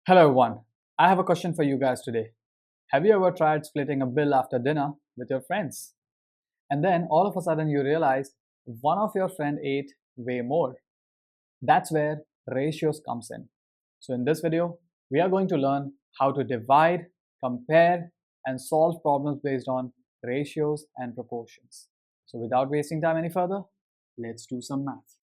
Hello everyone, I have a question for you guys today. Have you ever tried splitting a bill after dinner with your friends? And then all of a sudden you realize one of your friend ate way more. That's where ratios comes in. So in this video, we are going to learn how to divide, compare, and solve problems based on ratios and proportions. So without wasting time any further, let's do some math.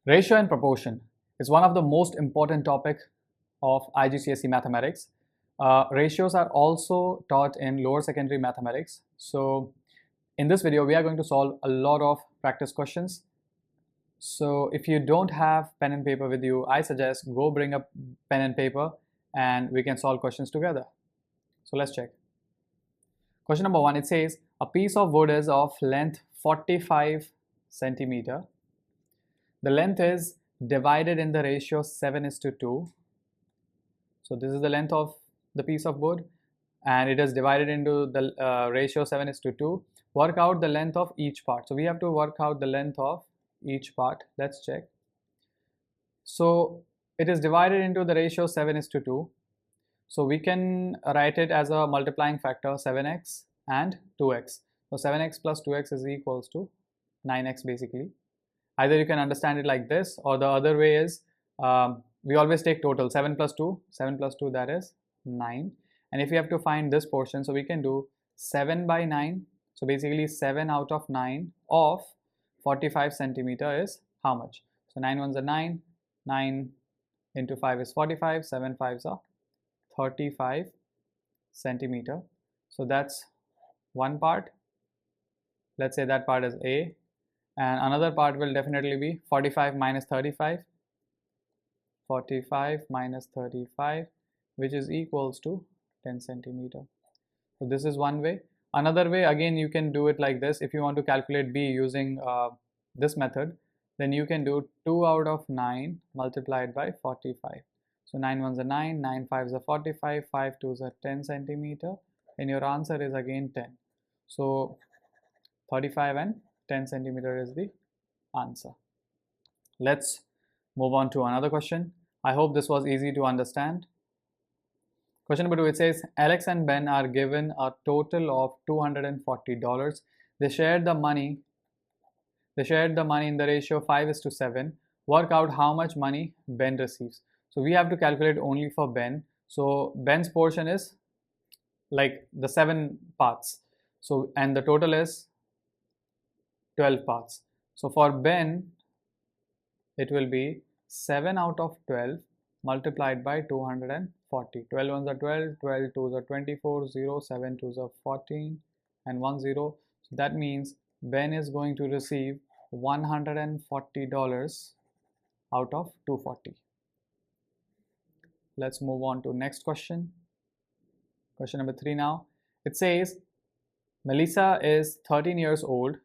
Ratio and proportion is one of the most important topic of IGCSE Mathematics. Ratios are also taught in lower secondary mathematics. So in this video, we are going to solve a lot of practice questions. So if you don't have pen and paper with you, I suggest go bring a pen and paper and we can solve questions together. So let's check. Question number 1, it says a piece of wood is of length 45 centimeter. The length is divided in the ratio 7:2. So this is the length of the piece of wood and it is divided into the ratio 7:2. Work out the length of each part. So we have to work out the length of each part. Let's check. So it is divided into the ratio 7:2. So we can write it as a multiplying factor 7x and 2x. So 7x plus 2x is equals to 9x basically. Either you can understand it like this, or the other way is we always take total 7 plus 2, that is 9. And if we have to find this portion, so we can do 7 by 9. So basically 7 out of 9 of 45 centimeter is how much? So 9 ones are 9, 9 into 5 is 45, 7 5s are 35 centimeter. So that's one part. Let's say that part is A. And another part will definitely be 45 minus 35. 45 minus 35, which is equals to 10 centimeter. So this is one way. Another way, again, you can do it like this. If you want to calculate B using this method, then you can do 2 out of 9 multiplied by 45. So 9 ones are 9, 9 5s are 45, 5 2s are 10 centimeter, and your answer is again 10. So 35 and 10 centimeter is the answer. Let's move on to another question. I hope this was easy to understand. Question number 2, it says Alex and Ben are given a total of $240. They shared the money in the ratio 5:7. Work out how much money Ben receives. So we have to calculate only for Ben. So Ben's portion is like the 7 parts. So and the total is 12 parts. So for Ben, it will be 7 out of 12 multiplied by 240. 12 ones are 12, 12 twos are 24, 0, 7 twos are 14, and 1 0. So that means Ben is going to receive $140 out of 240. Let's move on to next question. Question number 3 now. It says Melissa is 13 years old.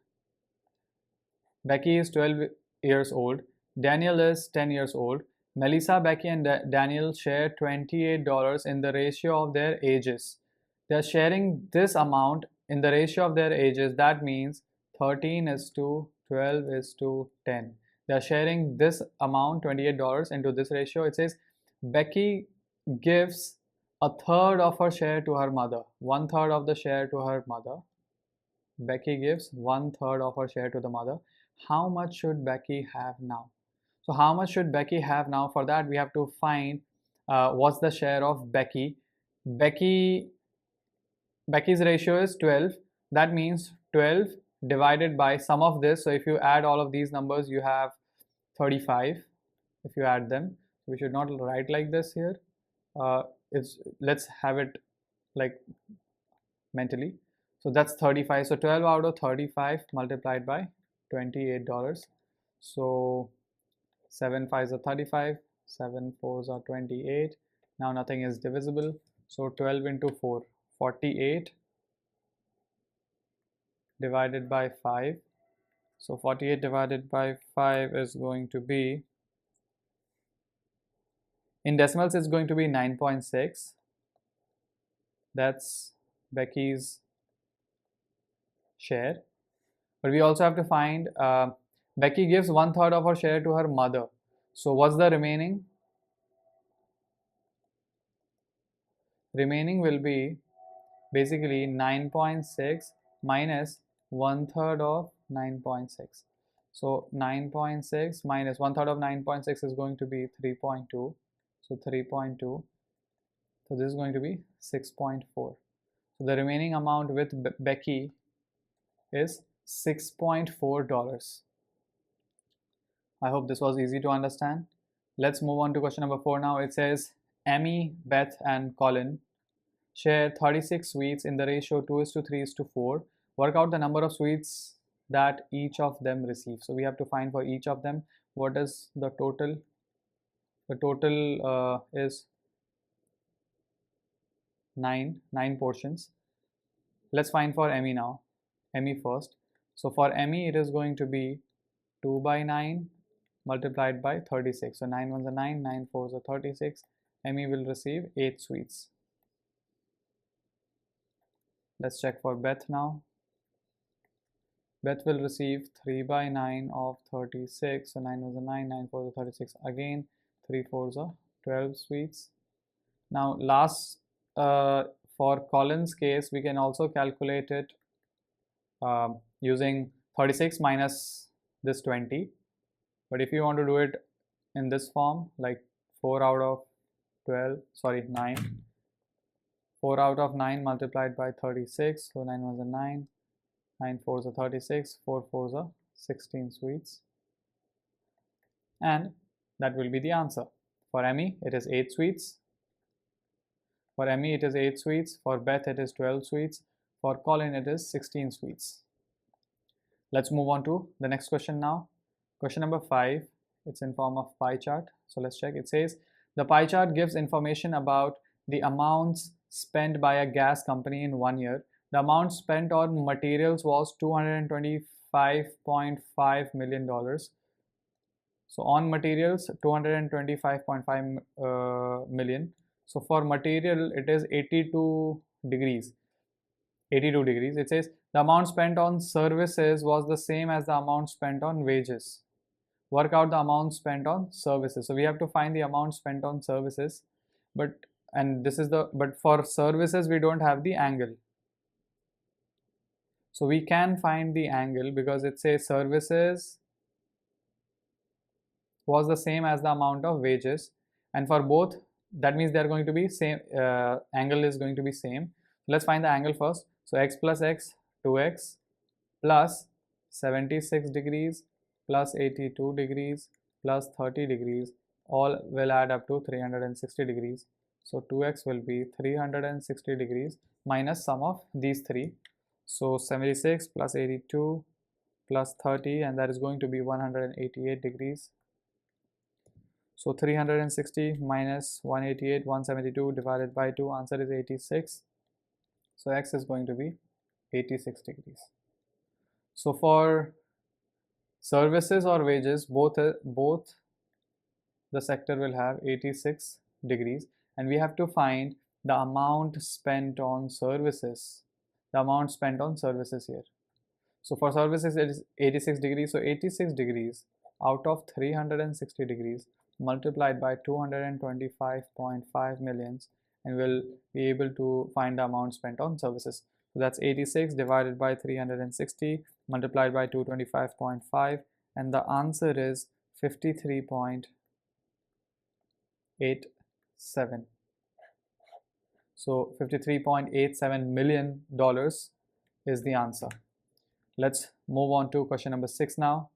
Becky is 12 years old. Daniel is 10 years old. Melissa, Becky, and Daniel share $28 in the ratio of their ages. They are sharing this amount in the ratio of their ages. That means 13:12:10. They are sharing this amount, $28, into this ratio. It says Becky gives a third of her share to her mother. 1/3 of the share to her mother. Becky gives 1/3 of her share to the mother. How much should Becky have now? So how much should Becky have now? For that, we have to find what's the share of Becky. Becky's ratio is 12. That means 12 divided by sum of this. So if you add all of these numbers, you have 35. If you add them, we should not write like this here. Let's have it like mentally. So that's 35. So 12 out of 35 multiplied by $28. So 7 5s are 35, 7 4s are 28. Now nothing is divisible. So 12 into 4, 48 divided by 5. So 48 divided by 5 is going to be, in decimals, it's going to be 9.6. That's Becky's share. But we also have to find, Becky gives 1/3 of her share to her mother. So what's the remaining? Remaining will be basically 9.6 minus 1/3 of 9.6. So 9.6 minus 1/3 of 9.6 is going to be 3.2. So 3.2. So this is going to be 6.4. So the remaining amount with Becky is $6.4. I hope this was easy to understand. Let's move on to question number 4 now. It says Emmy, Beth, and Colin share 36 sweets in the ratio 2:3:4. Work out the number of sweets that each of them receives. So we have to find for each of them what is the total. The total is 9 portions. Let's find for Emmy now. Emmy first. So for Emmy, it is going to be 2 by 9 multiplied by 36. So 9 ones are 9, 9 fours are 36. Emmy will receive 8 sweets. Let's check for Beth now. Beth will receive 3 by 9 of 36. So 9 ones are 9, 9 fours are 36. Again, 3 fours are 12 sweets. Now last, for Colin's case, we can also calculate it using 36 minus this 20. But if you want to do it in this form, like 4 out of 9, 4 out of 9 multiplied by 36, so 9 ones are 9, 9 fours are 36, 4 fours are 16 sweets, and that will be the answer. For Emmy, it is 8 sweets. For Emmy, it is 8 sweets. For Beth, it is 12 sweets. For Colin, it is 16 sweets. Let's move on to the next question now. Question number 5, it's in form of pie chart. So let's check. It says the pie chart gives information about the amounts spent by a gas company in 1 year. The amount spent on materials was $225.5 million. So on materials, 225.5 million. So for material, it is 82 degrees. 82 degrees. It says the amount spent on services was the same as the amount spent on wages. Work out the amount spent on services. So we have to find the amount spent on services, but for services we don't have the angle. So we can find the angle because it says services was the same as the amount of wages, and for both that means they are going to be same, angle is going to be same. Let's find the angle first. So x plus x, 2x plus 76 degrees plus 82 degrees plus 30 degrees, all will add up to 360 degrees. So 2x will be 360 degrees minus sum of these three. So 76 plus 82 plus 30, and that is going to be 188 degrees. So 360 minus 188, 172 divided by 2, answer is 86. So x is going to be 86 degrees. So for services or wages, both the sector will have 86 degrees, and we have to find the amount spent on services. The amount spent on services here. So for services it is 86 degrees. So 86 degrees out of 360 degrees multiplied by 225.5 millions, and we'll be able to find the amount spent on services. So that's 86 divided by 360 multiplied by 225.5, and the answer is 53.87. So $53.87 million is the answer. Let's move on to question number 6 now.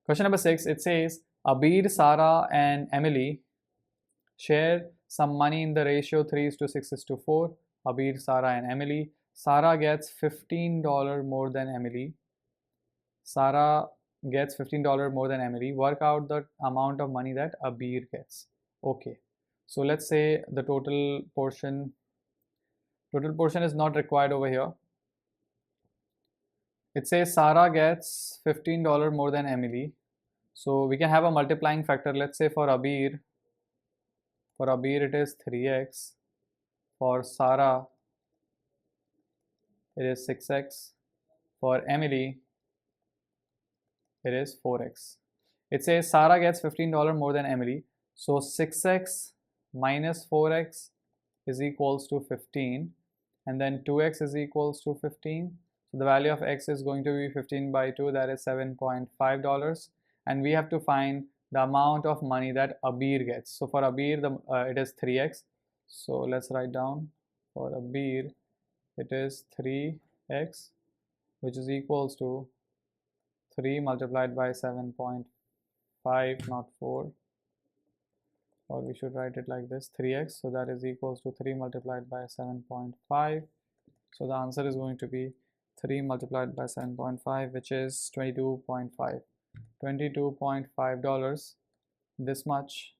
Question number 6, it says Abir, Sarah, and Emily share some money in the ratio 3:6:4. Abir, Sarah, and Emily. Sarah gets $15 more than Emily. Sarah gets $15 more than Emily. Work out the amount of money that Abir gets. Okay, so let's say the total portion is not required over here. It says Sarah gets $15 more than Emily. So we can have a multiplying factor. Let's say for Abir it is 3x. For Sarah it is 6x. For Emily it is 4x. It says Sarah gets $15 more than Emily. So 6x minus 4x is equals to 15, and then 2x is equals to 15. So the value of x is going to be 15 by 2, that is $7.5, and we have to find the amount of money that Abir gets. So for Abir, it is 3x. So let's write down for Abir it is 3x, which is equals to 3 multiplied by 7.5, not 4, or we should write it like this, 3x. So that is equals to 3 multiplied by 7.5. So the answer is going to be 3 multiplied by 7.5, which is 22.5. $22.5, this much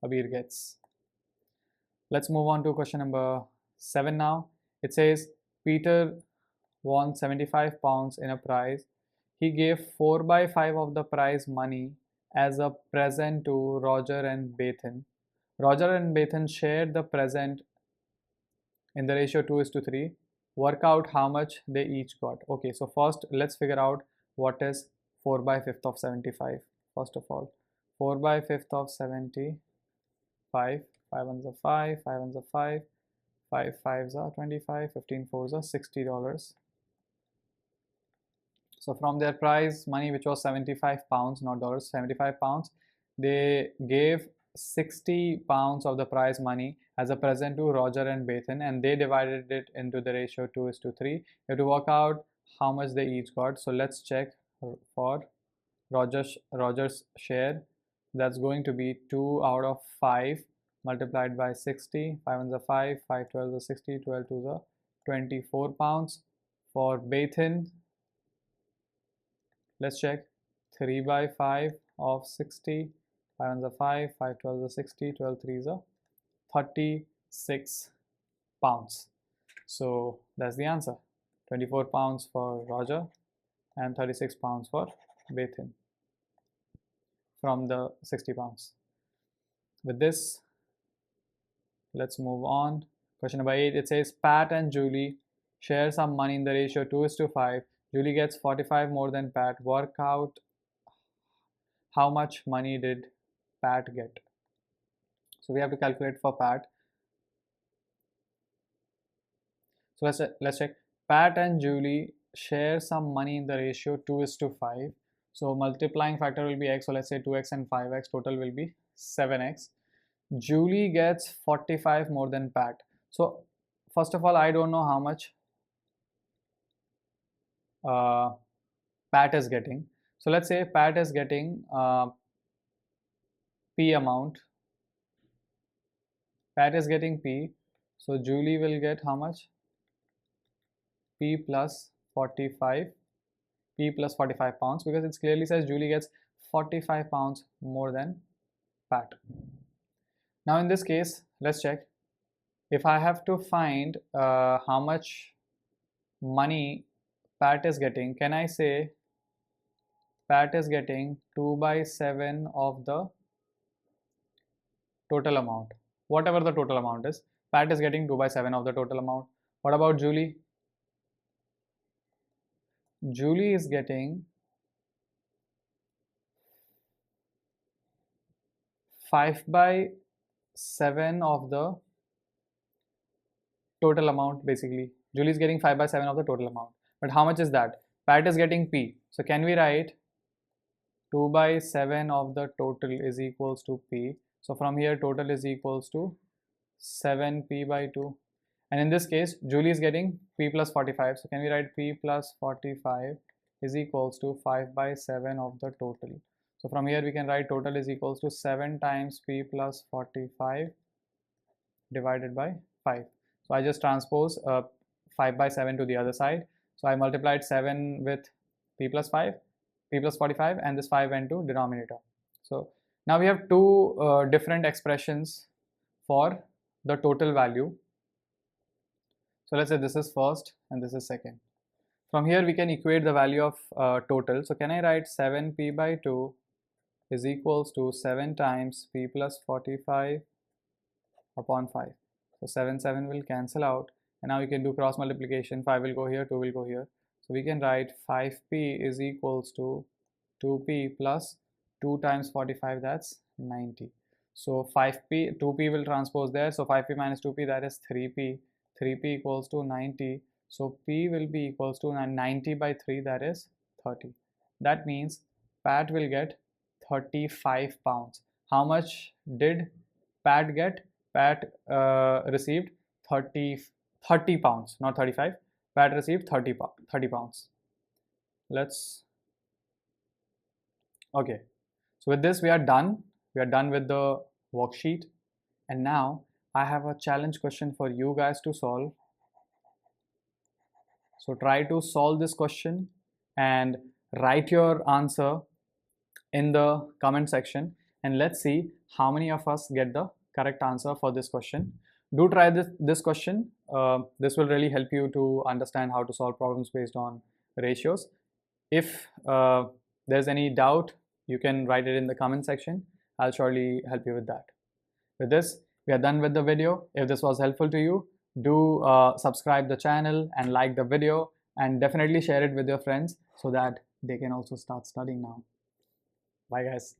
Abir gets. Let's move on to question number 7 now. It says Peter won 75 pounds in a prize. He gave 4 by 5 of the prize money as a present to Roger and Bethan. Roger and Bethan shared the present in the ratio 2:3. Work out how much they each got. Okay, so first let's figure out what is 4 by 5th of 75. First of all, 4 by 5th of 75, 5 ones are 5, 5 ones are 5, 5 5s are 25, 15 4s are $60. So from their prize money, which was 75 pounds, not dollars, 75 pounds, they gave 60 pounds of the prize money as a present to Roger and Bethan, and they divided it into the ratio 2:3. You have to work out how much they each got. So let's check for Roger's share. That's going to be 2 out of 5 multiplied by 60. 5 ones are 5, 5 12s are 60, 12 2s are 24 pounds. For Bethan, let's check, 3 by 5 of 60, 5 ones are 5, 5 12s are 60, 12 3s are 36 pounds. So that's the answer, 24 pounds for Roger and 36 pounds for Bethan from the 60 pounds. With this, let's move on. Question number 8, it says Pat and Julie share some money in the ratio 2:5. Julie gets 45 more than Pat. Work out how much money did Pat get. So we have to calculate for Pat. So let's check. Pat and Julie share some money in the ratio 2:5. So multiplying factor will be x. So let's say 2x and 5x. Total will be 7x. Julie gets 45 more than Pat. So first of all, I don't know how much Pat is getting. So let's say Pat is getting P amount. Pat is getting P. So Julie will get how much? P plus 45. P plus 45 pounds, because it clearly says Julie gets 45 pounds more than Pat. Now in this case, let's check. If I have to find how much money Pat is getting, can I say Pat is getting 2 by 7 of the total amount? Whatever the total amount is, Pat is getting 2 by 7 of the total amount. What about Julie? Julie is getting 5 by 7 of the total amount. Basically, Julie is getting 5 by 7 of the total amount. But how much is that? Pat is getting P. So can we write 2 by 7 of the total is equals to P. So from here, total is equals to 7P by 2. And in this case, Julie is getting P plus 45. So can we write P plus 45 is equals to 5 by 7 of the total. So from here we can write total is equals to 7 times P plus 45 divided by 5. So I just transpose 5 by 7 to the other side. So I multiplied 7 with P plus 5, P plus 45, and this 5 went to denominator. So now we have two different expressions for the total value. So let's say this is first and this is second. From here we can equate the value of total. So can I write 7P by 2 is equals to 7 times P plus 45 upon 5. So 7 will cancel out, and now you can do cross multiplication. 5 will go here, 2 will go here. So we can write 5p is equals to 2p plus 2 times 45, that's 90. So 5p, 2p will transpose there, so 5p minus 2p, that is 3p. 3p equals to 90, so p will be equals to 90 by 3, that is 30. That means Pat will get 35 pounds. How much did Pat get? Pat received 30 pounds, not 35. Pat received 30 pounds. Okay, so with this we are done. We are done with the worksheet, and now I have a challenge question for you guys to solve. So try to solve this question and write your answer in the comment section, and let's see how many of us get the correct answer for this question. Do try this question. This will really help you to understand how to solve problems based on ratios. If there's any doubt, you can write it in the comment section. I'll surely help you with that. With this, we are done with the video. If this was helpful to you, do subscribe the channel and like the video, and definitely share it with your friends so that they can also start studying now. Bye guys.